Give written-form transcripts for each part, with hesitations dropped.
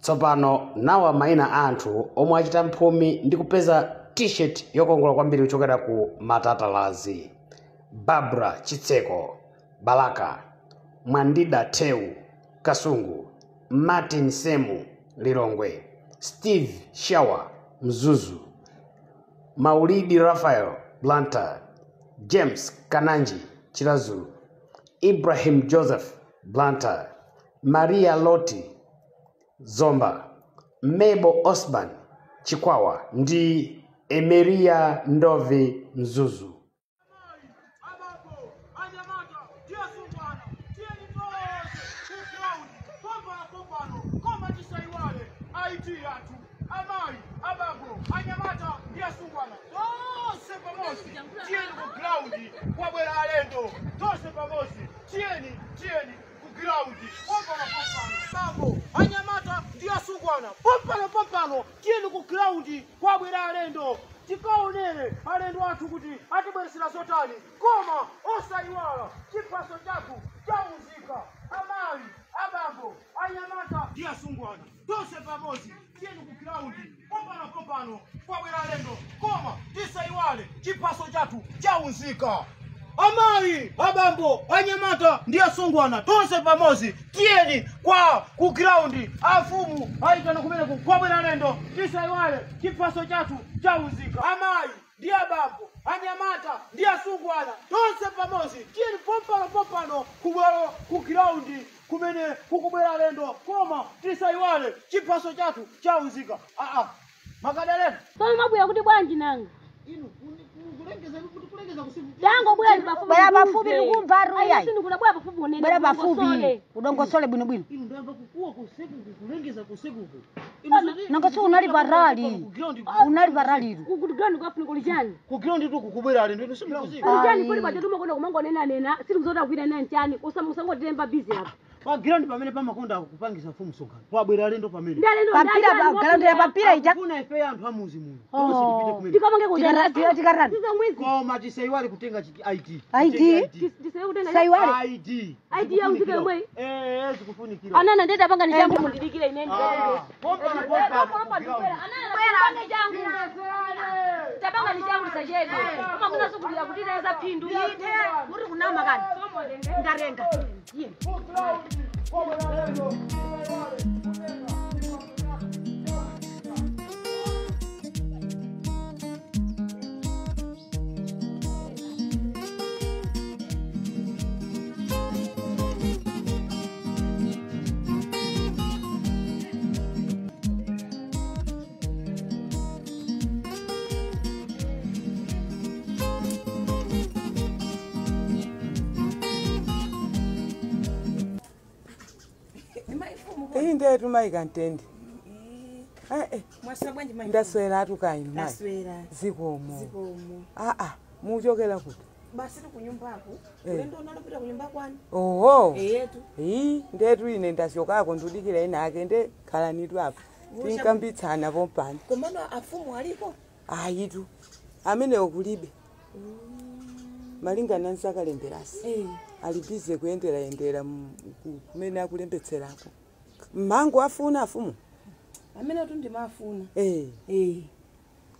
Tsopano nawa maina anthu omwe achita mphumi ndi kupeza t-shirt yokongola kwambiri kuchokera ku Matatalazi: Barbara Chitseko, Balaka, Mwandida Theu Kasungu, Martin Semu Lilongwe, Steve Shawa Mzuzu, Maulidi Raphael Blantyre, James Kananji Chirazulu, Ibrahim Joseph Blantyre, Maria Loti Zomba, Mabel Osman Chikwawa ndi Emeria Ndovi Mzuzu. Anyamata ndia sungwana pompano tieni ku ground kwabwera alendo tikaonere alendo athu kuti atibweresera zotani koma osayiwala chipaso chathu chauzika amayi abambo anyamata ndia sungwana tonse pamodzi tieni ku ground pompano kwabwera alendo koma tisayiwale chipaso chathu chauzika amayi abambo anyamata ndiye sungwana tonse pamodzi tieni kwa ku ground afumu aitana kumene kwabwera alendo tisayiwale chipaso chathu chauzika amayi ndiye abambo anyamata ndiye sungwana tonse pamodzi tieni pompano ku ground kumene kukubwera alendo koma tisayiwale chipaso chathu chauzika makadalena koma mabwera kuti bwanji nanga inu kulengeza kusiku dango bwera bafubi likumva ruya sindi kuna bwera bafubi unene bwera bafubi udongosole bwino inu ndamba kukuwa kusiku kulengeza kusiku nangaso unali barali kuti ground kwafuna kuli chani ku ground tu kukubwera alendo inu simkuziku kuli chani kuli pachatuma kona kumangonena siri kuzota kuita nani chani usangotemba busy apa pa ground pamene pamakonda kupangisa fumu songana pabwera alendo pamene papira ground ya papira ija kuna ife anthu amuzi muno tonse tipite kumene tikamange kutenda tikarani sisa mwezi koma tisayiwale kutenga ID tisayiwale kutenga sayiwale ID ya mzike mwe zikufunikira anana ndeta panga nishambu mundidikira ineni pompano anana jangu tabanga nishambu sajebe kama kuna sukulira kutiteza phindu muri kunama kani ndarenga Inde tumaika ntende. Mwaswera bwanji mai? Ndaswera tukaino mai. Ndaswera. Zikomo. Muchokera kuti? Basi tu kunyumbako. Ulendo unalopita kunyumba kwani? Oho. Yetu. Ndetu ine ndashokako ndudikira ina ake nde khalanitu apo. Tinkambitsana pompani. Komano afumu aliko? Ayitu. Amene okulibe. Malinga nansakalemberasi. Alibize kuendera kumene akulembetserako. Mangu afuna afumu. Amene tundi mafuna.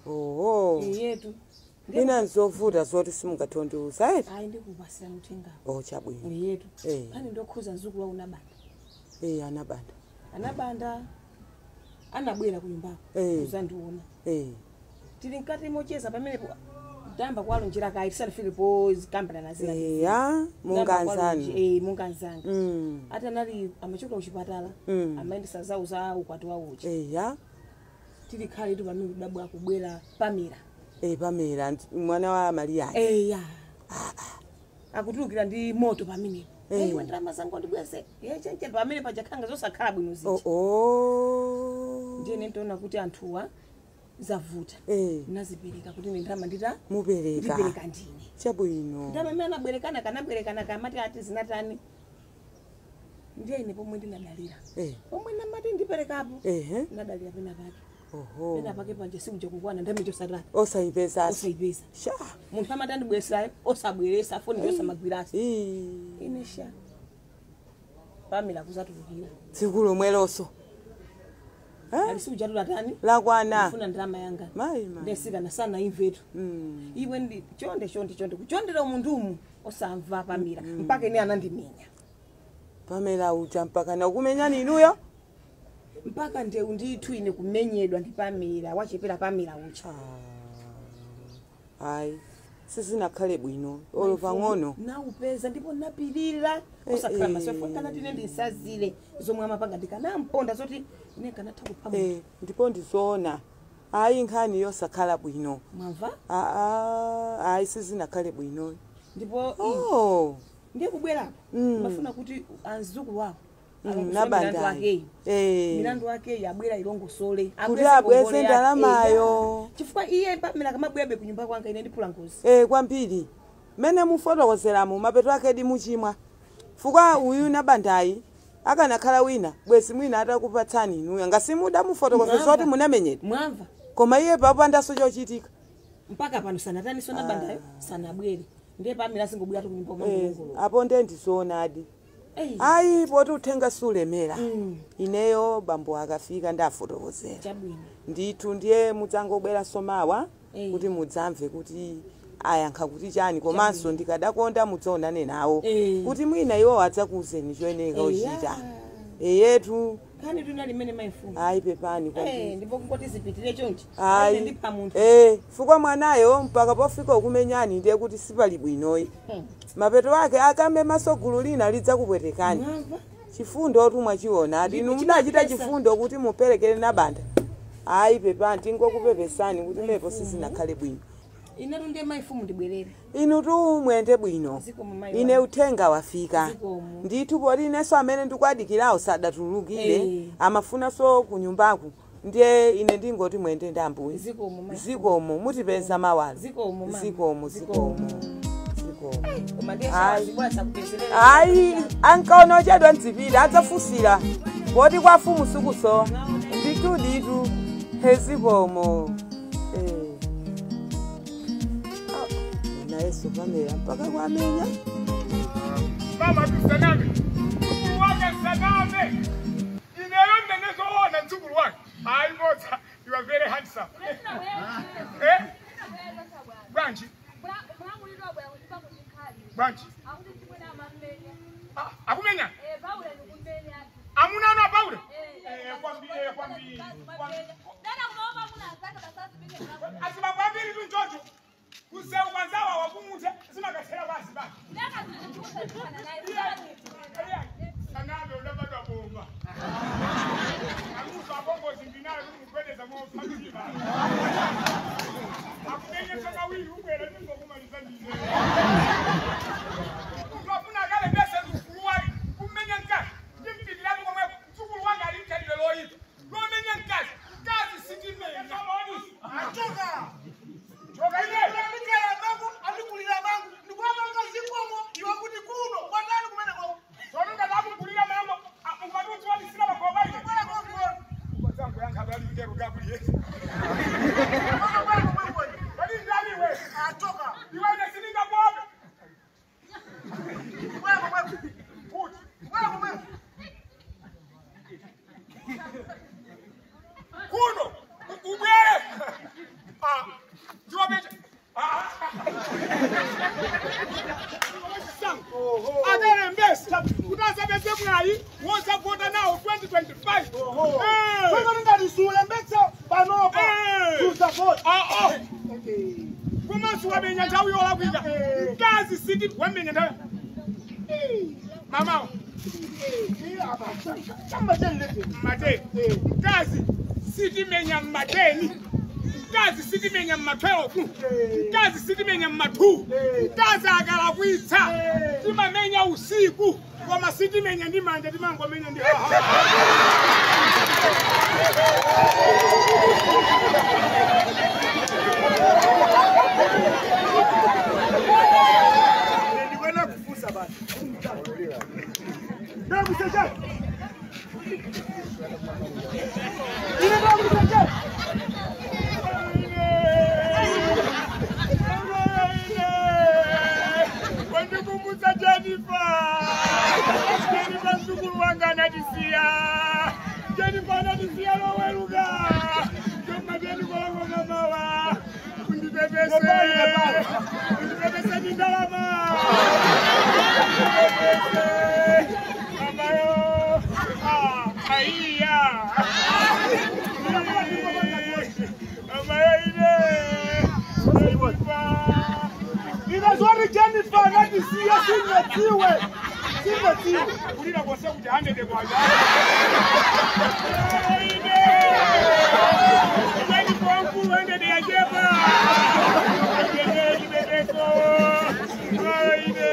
Oho. Yetu. Nina nzovuta zoti simungatondiuza eti? Hayi ndikubasira muthenga. Chabwino. Yetu. Pani ndokhuza nzuku wa unabanda. Anabanda. Anabanda anabwera kunyumbako. Uzandiona. Tili nkati mocheza pamene damba kwalo njira kai tisafilipo zikambana nazira. Munganzani. Munganzani. Ata nali amachoka kuchipatala. Amaendesa zawo za ukwati wawo uchi. Tili khali tu pamene dabwa kubwera Pamira. Pamira mwana wa Maria. Akutulukira ndi moto pamene. Wendera mazango ndibwese. Chenche pamene pajakhanga zosakhala bwino ziti. Ndiye nentaona kuti anthuwa zavuta. Nazipereka kuti ndrama ndita mupereka ndine. Chabwino. Ndama mena nabwerekana kanabwerekana kamati ati zinatani. Ndiye ine pomwe ndinadalira. Pomwe namati ndiperekapo. Nadalira pena pake. pena pake panje sikuja kukwana ndamicho satani Osaipeza. osaipeza Sha. munthu amatandi bwesera osabweresa foni ndosa magwirasi ine sha Pamela kuzatulukira Tsikulo mweloso. ali sikujatula tani Lakwana. funa ndalama yanga Mai. ndesika nasana imvetu iwe ndi chonde kuchondera umundumu osamva Pamela mpaka ine anandiminya Pamela ucha mpaka na kumenya ninuyo. mpaka ndeu ndithu ine kumenyedwa ndi Pamela wachepera Pamela ucha Ai. Sizinakhale bwino. Olova ngono. na upeza ndipo napirira osakhala masofa kana tine ndisazile zomwe amapanga ndikanamponda zoti ine kanatha kuphamu Ndipo ndizona. Ai nkhani yosakhala bwino. mwamva Ai sizinakhale bwino. ndipo ndiye kubwerapo mafuna kuti anzukulu wako Nabanda. milandu wake yabwera ilongosole Kuti abweze ndalamayo. chifukwa iye Pamela kamabwerabe kunyumba kwanga ine ndiphula ngozi Kwambiri. Mene mufotokozeramo mapeto ake di muchimwa. Fukwa uyu nabandayi akanakhala wina bwezi mwina atakupatsani inuyo ngasimuda mufotokoze zoti munamenyedwa. mwamva Koma iye papandaso chochitika. mpaka pano sanatani sona bandayo sanabwere ndiye Pamela singobwera tu kunyumba kwanga Apo nde ndizonadi. Ai poti uthenga sulemera. Ineyo bambo akafika ndafotokozera. chabwino Ndithu ndiye mudzangobwera somawa kuti mudzamve kuti ayankha kuti chani komanso ndikadakonda mudzaonane nawo kuti mwina iwo adzakuuzeni choyeneka uchita. Yetu kani tunali mene maifuna ai pepani kwambiri. ndipo kungoti zipitire chonchi Ai ndipha munthu fukwa mwanayo mpaka pofika ukumenyani ndiye kuti sipali bwinoyi. Mapeto ake akambe masogulu lina lidzakupwetekani. Chifundo otumwa chiona ati inu mudachita chifundo kuti muperekere nabanda. Ai pepani tingokupepesani kuti mepo sizinakhale bwino. ine tunde maifumu ndibwerere Inu tu mwende bwino. Ine uthenga wafika. Ndithu poti ineso amene ndikwadikirawo sadatulukire amafuna so kunyumbaku. Ndiye ine ndingoti mwende ndambuye. Zikomo mutipeza mawalo. Zikomo. Ai ankaona chadwa ndzipira adzafusira. Poti kwa fumu sukusowa. Nditu hezikomo. Yesu Pamela mpaka kwamenya. Mama tusaname. Uwaga saname. Inelonde nezoona nzukulu wake. Hayi motha, you are very handsome. Branch. Branch. Akumenya? Amuna no Paula. Kwambie. Asiba kwambiri tu Jojo. Kuseu kwanzawa wakumuthe simakathela basi ba. Saname ulabadwa bomba. Amusa bongo zindinayo kumupeleza mo family ba. Akumenye kama wili ubwera ningo kumaliza ndize. Ukafuna kale bese kufuwali kumenya nkasi. Ndimpidirapo kwa mtsukulu wanga alimkalile loyipa. Lomenye nkasi. Kazi sitime kama onisi. Atoka. Choka ile. Alikulira bangu. Ndikuwa kazi kwamo iwa kuti kuno. Kwandani kumena kwa. Songa labu kulira mambo. Ukatutu wali sina kwa baile. Kwa zangu yangu habari ngero gabuli yetu. Wali ndani we. Atoka. Iwa ile sininga bobe. Kuno. Ubere. Jiwa beje. Adere mbesi. Kutasabeze mwayi. Wosa voda now 2025. Kwa ngani sule mbese banoba. Tuza vote. Kuma suwa benya njawi ola kwinga. Kazi city wemenya nda. Mama. Mate. Kazi city menya mateni. Kazi city menya matwelo. Kazi city menya matu. Kazi agala kwitsa. Tima menya usiku. Kwa masiti menya ndi manje ndi mango menya ndi. Ndikwenda kufusa basi. Ndio msajja. Ile ndio msajja. Undipepese ndalama. Amayo. Aiya. Amayo ine. Ninazwari Jennifer ngati siya sinetiwe. Sinetiwe. Kulira kwase kuti 100 kwaja. Ine. Ine kwa mkulu 100 ya jeba. Ine kibebeso. Ine.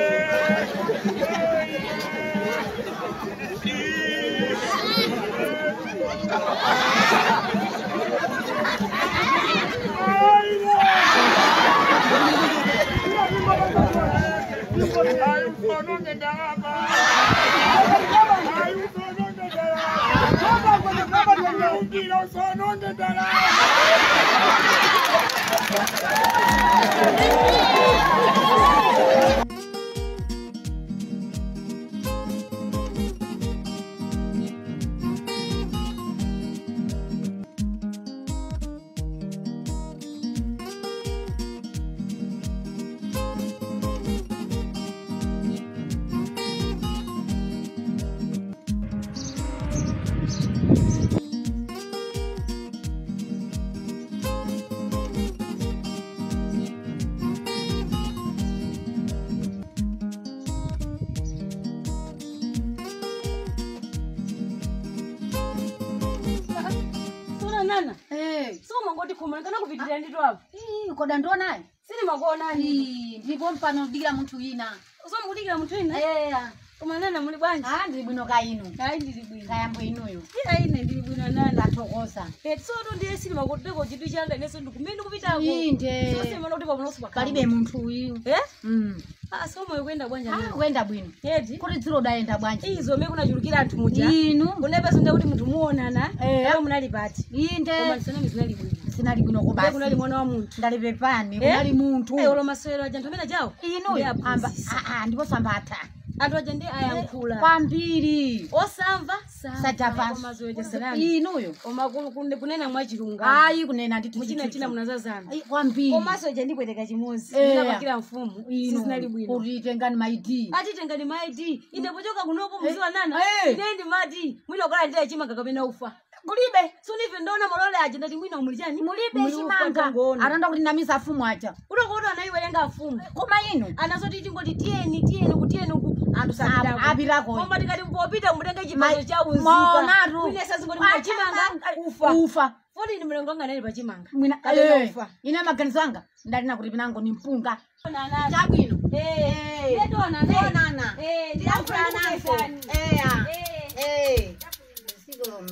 Nana. Soma ngoti kumanikana kupitirira ndito apo. Koda ndionaye. Sili makona ni. Ndipo mpano dikira munthu ina. Usomudikira munthu ina? Koma nana muli bwanji? Ndili bwino ka inu. Hayi ndili bwino. Kayambo inuyo. Ine ndili bwino nana. Ndathokoza. Soto ndiye sili makoteko chitu changa ineso ndikumene kupitako. Inde. Sose mana kuti pamunoso pakhala. Palibe munthu uyu. Somo yokwenda bwanja lero. Kwenda bwino. Eti. Kuti dziro dayenda bwanja. Izo me kunachulukira anthu muja. Inu. Kunepeso nda kuti munthu muonana. Lero munali pati. Inde. Koma sinali zinali bwino. Sinali bwino ko basi. Kunali mwana wa munthu. Ndali pepani, kunali munthu. Olo maswero aja ntomena jawo. Inu amba ndipo sambata. Anthu aja ndi ayankhula. Kwambiri. Osamva sajapa. Inuyo. Omakulu kunena mwachilunga. Ayi kunena nditi muchina china munazazana. Kwambiri. Komaso aja ndipweteka chimozi. Ndinapakira mfumu. Sinali bwino. Utitengani maidi. Atitengani maidi. Inde pochoka kunopo mziwa nana. Ine madi. Mwino kala ndiye chimanga kapena ufa. Mulibe. Sunive ndona molole aja ndati mwino mulijani. Mulibe chimanga. Aranda kuti namisa fumu aja. Unokuona anaiwerenga fumu. Koma inu. Anazoti tingoti tieni ku. Andu sabira. Abirako. Koma tikati kupopita mutenge chipazo cha uzika. Monatu. Mwine sasa ngoti mchimanga ufa. Foni ni mlengo ngana pa chimanga. Mwina ufa. Ina maganizo anga. Ndalina kuti pinango ni mpunga. Nana. Chabwino. Ndona nana. Ndiyafuna nafo. Sigolo.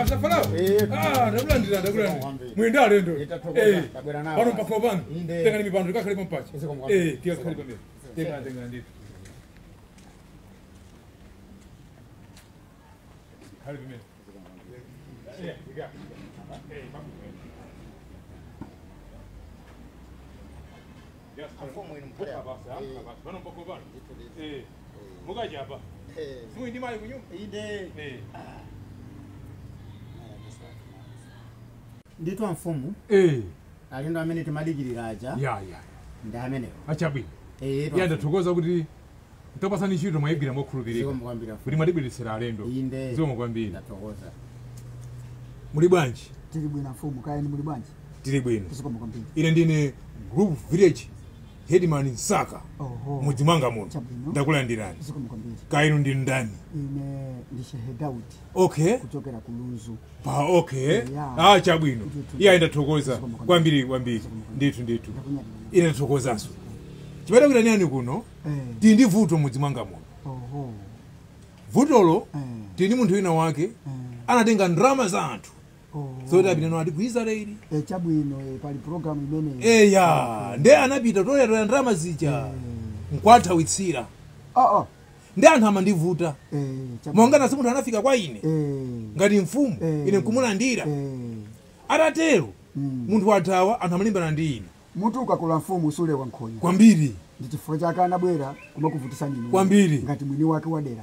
Asafala. Ndakulandira. Mwenda lendo. Pano pakobanga. Tenga ni mipando kakali pampachi. Tia kakali pambe. Tenga ndito. Kali pambe. Mukaja hapa. Simuli ndi mayi kunyumba. Inde. Nditwa mfumu. Alindo amene timadikirira aja. Ya. Ndi amene. Achabwino. Yanda tukoza kuti mtopasani ntchito mwayigwira mokhulupirika. Kuti madibwirisira alendo. Inde. Zomwe kwambiri. Ndatokoza. Muli bwanji? Tili bwino mfumu, kaya ni muli bwanji? Tili bwino. Zikomo kwambiri. Ine ndine group village headman Nsaka. Mudzi mwanga muno. Ndakulandirani. Zikomo kwambiri. Kaya inu ndi ndani? Ine ndi Shehe Daudi. Okay. Kuchokera ku Lunzu. Okay. Chabwino. Iye ndathokoza kwambiri. Ndithu. Ine ndathokozanso. Chipata kuti nani kuno? Tindi vuto mudzi mwanga muno. Vutolo tindi munthu wina wake anatenga ndrama za anthu. So that bino ati ku Israel. Chabwino pali program imene. Nde anapita toya ndrama zija. Nkwatha witsira. Ndi anthu amandivuta. Monga nasi munthu anafika kwa ine. Ngati mfumu ine nkumulandira. Atatero munthu wathawa anthu amalimbana ndi ine. Mutu ukakula mfumu usule wa nkhonya. Kwambiri. Ndi chifukwa chake anabwera kumakuvutisa nini. Kwambiri. Ngati mwini wake wadera.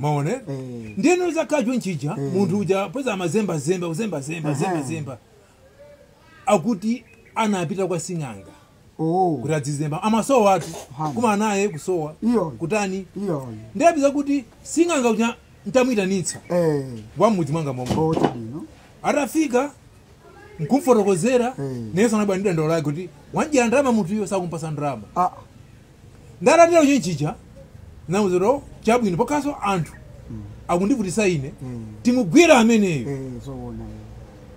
Maone? Ndino zakajwe nchija munthu uja pweza amazemba. Akuti anapita kwa Sing'anga. Kuti adzizemba amasowa watu kuma naye kusowa kutani ndebiza kuti Sing'anga uja ntamuitanitsa wa mudzi mwanga momwe atafika nkumfotokozera nesa anabwera ndi dando lake kuti wanjira ndrama munthu iyo sakumpasa ndrama ndaratero chinchija namuzero chabwino pokaso anthu akundivutisa ine timugwira ameneyo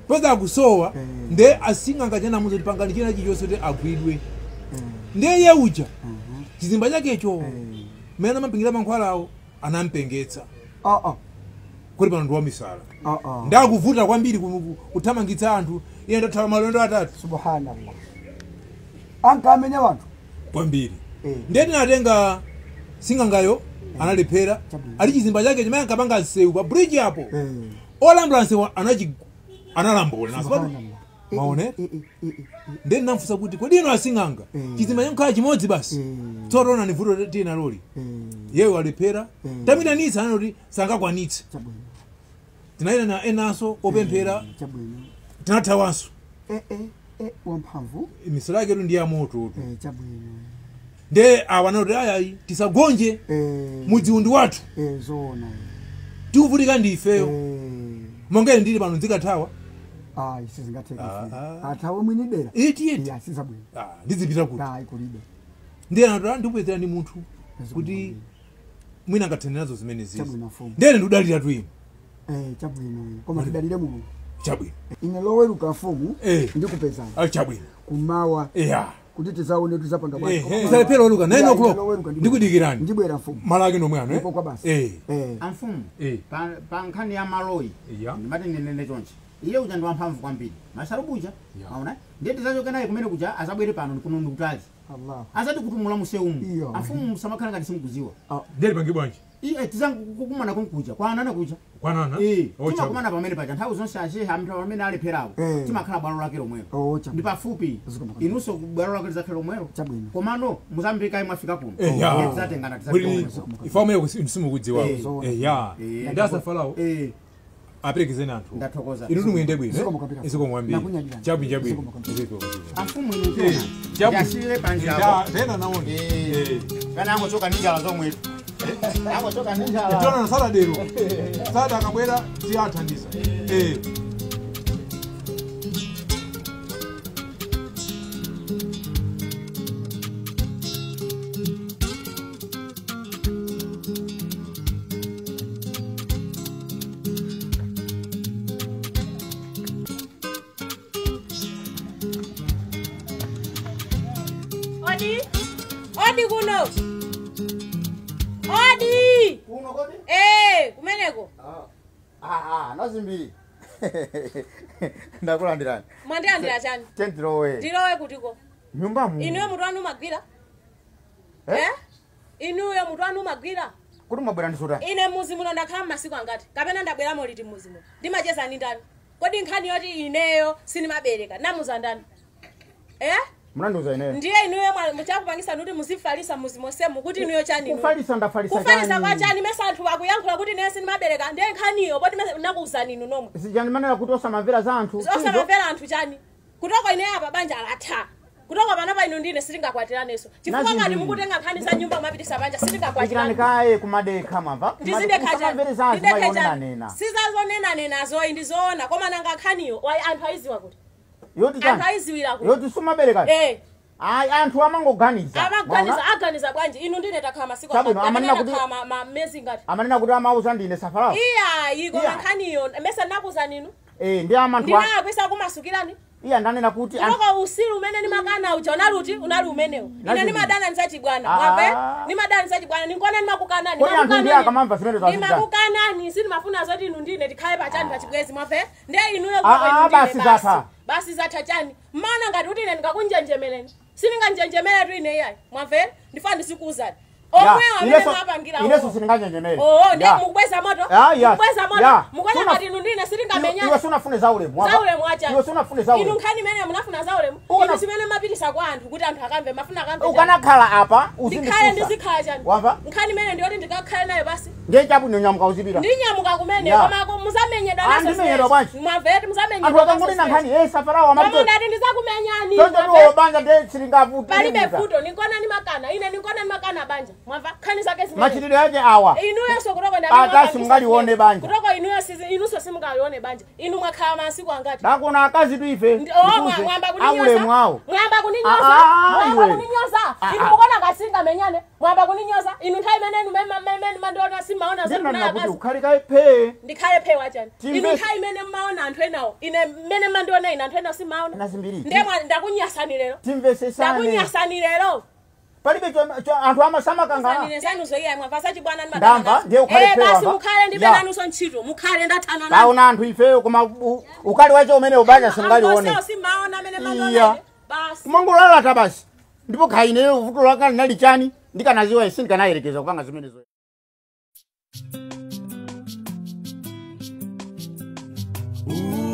pweza akusowa nde Asing'anga chana muzo tipangani china chichonse kuti agwidwe nde ye uja chizimba chakecho mena mapingira mankhwalawo anampengetsa kuti pano ndiwa misala ndakuvuta kwambiri kuthamangitsa anthu iye ndathawa malendo atatu. Subhanallah. Ankamenya wanthu kwambiri nde tinatenga Sing'angayo analephera ali chizimba chake chimene ankapanga nsewu pa bridge apo olambula nsewu analambula naso maone nde namfusa kuti kodi ino Asing'anga chizimba chankhala chimodzi basi tsotona ni vuto tina loli yeyo alephera tamitanitsa anoti sangakwanitsa tinaina na enaso opemphera tinathawanso wamphamvu misala yake ndi ya moto nde awanoti ayayi tisagonje mudzi undi wathu zona tikuvutika ndi ifeyo monga ndili pano ndikathawa sizingatheka athawe mwini dera sizabwino ndizipita kuti kulibe ndiye anati ndikupezera ndi munthu kuti mwina angathanira nazo zimene zizi ndene ndikudalira tu ine chabwino koma tidalire Mulungu chabwino ine loweruka mfumu ndikupezani chabwino kumawa kuti tizaone tizapanga bwanji usalephera oluka 9 o'clock ndikudikirani ndibwera mfumu malaki nomwe ano kwa basi amfumu pa nkhani ya maloyi ndimati ndinene chonchi iye uja ndi wamphamvu kwambiri masarubuja maona ndiye tizachoka naye kumene kuja azabwere pano kuno ndikutazi azati kutumula museumu amfumu musamakhala ngati simukuziwa ndeli pange bwanji iye tizankukumana konkuja kwanana kuja kwanana timakumana pamene paja nthawi zonse acheha amthu amene alepherawo timakhala bwalo lake lomwelo ndi pafupi inunso bwalo lake lizakhale lomwelo komano muzambika mwafika kuno tizatengana ifameo simukudziwa ndasafalawo aperekezeni anthu inuti muyende bwino isikomwambiri chabwino amfumu yasile panjira tena naone kana angochoka ninjala zomwe angochoka ninjala tona na sala dero sada akabwera tiyathandiza Odi kuno. Odi. Kuno kodi? Kumeneko. Nazimbiri. Ndakulandirani. Mwandilandira chani? Tendirowe. Ndirowe kutiko. Nyumbamu. Inuyo mutu wanu magwira? Inuyo mutu wanu magwira? Kuti mwabwera ndisota? Ine muzi muno ndakhala masiku angati. Kapena ndabweramo liti muzi muno. Ndimacheza ndi ndani? Kodi nkhani yoti ineyo sinimabereka. Namuza ndani? Munanduza ine. Ndiye inuyo muchakupangisa kuti muzifalisa muzimosemu kuti inuyo chani. Kufalisa ndafalisa chani. Kufalisa kwa chani mesa anthu akuyankhula kuti nesi nimabereka ndiye nkhaniyo poti mesa nakuuzani inu nomwe. Sijani manena kuti osamamvera za anthu. Osamamvera anthu chani. Kutoko ine apa banja latha. Kutoko panapa inu ndine sitingakwatiraneso. Chifukwa ngati mukutenga nkhani za nyumba mapitisa banja sitingakwatirane. Kaye kumadekha mamva. Ndizidekha chani. Sizazonena nenazo indizoona koma nanga nkhaniyo anthu aiziwa kuti. Yoti chani. Anthu aiziwira kuti. Yoti sumabereka. Ayi anthu amangoganiza. Aganiza bwanji inu ndine takhala masiku mezi ngati. Amanena kuti amauza ndine Safarao. Iya iko nkhaniyo mesa nakuza ninu. Ndi amanthu. Ndinakwisa kumasukirani. Iya ndanena kuti Koko usiru umene ni makana uja unali umenewo. Ine ni madana nzati bwana. Mwamve? Ni madana nzati bwana. Nikona ni makukanani. Ni makukanani. Sini mafuna zoti inu ndine tikhale pachani pachibwezi mwamve? Ndiye inuyo koko inu ndine basi zatha chani. Mana ngati kuti ine ndikakunjenjemeleni. Sininganjenjemele tu ine yayi. Mwamve? Ndifana ndisikuuzani. Omwe amene mapangira. Ineso sininganjenjemele. Ndiye mukubweza moto. Mukubweza moto. Mukona ngati inu ndine sitingamenyana. Iwe sunafune zaulemu. Zaulemu acha. Iwe sunafune zaulemu. Inu nkhani mene munafuna zaulemu. Inu simene mapitisa kwa anthu kuti anthu akamve mafuna akamve. Ukanakhala apa uzindifusa. Ndikhale ndizikhala chani. Wamva? Nkhani mene ndiyoti ndikakhale nayo basi. Ndiye chapu nonyamuka uzipita. Ndinyamuka kumene koma muzamenyedwa naso. Ndimenyedwa bwanji. Mwamveti muzamenyedwa. Anthu akangolina nkhani Safarao amati. Mama ndati ndizakumenyani. Tonto banja ndiye silingavuta. Palibe futo nikona ni makana. Ine nikona ni makana banja. Mwamva? Khani zake zimene. Machitidwe yake awa. Inuyo so kutoko ndati. Akasi mungalione banja. Kutoko inuyo so simungalione banja. Inu mwakhala masiku angati. Dakuna akazi tu ife. Mwamba kuninyoza. Mwamba kuninyoza. Inu mukona ngasinga menyane. Mwamba kuninyoza. Inu nthawi menenu memeni mandona simaona zenu na akazi. Ukhale pe. Ndikhale pe wachani. Inu nthawi mene maona anthu enawo. Ine mene mandona ina anthu enawo simaona. Nazimbiri. Ndemwa ndakunyasani lero. Timvesesane. Ndakunyasani lero. Palibe anthu amasama kangana. Nine zanu zoiya mwapasa chibwana ni magana. Ndamba ndiye ukhale pe. Basi mukhale ndibe nanuso ntchito. Mukhale ndathana nanu. Taona anthu ifeyo koma ukali wacho umene ubanja singalione. Sio simaona mene mandona. Basi. Kumangolala ta basi. Ndipo khaine vuto laka nali chani ndikanaziwa sindikanayerekeza kupanga zimenezo. Ooh.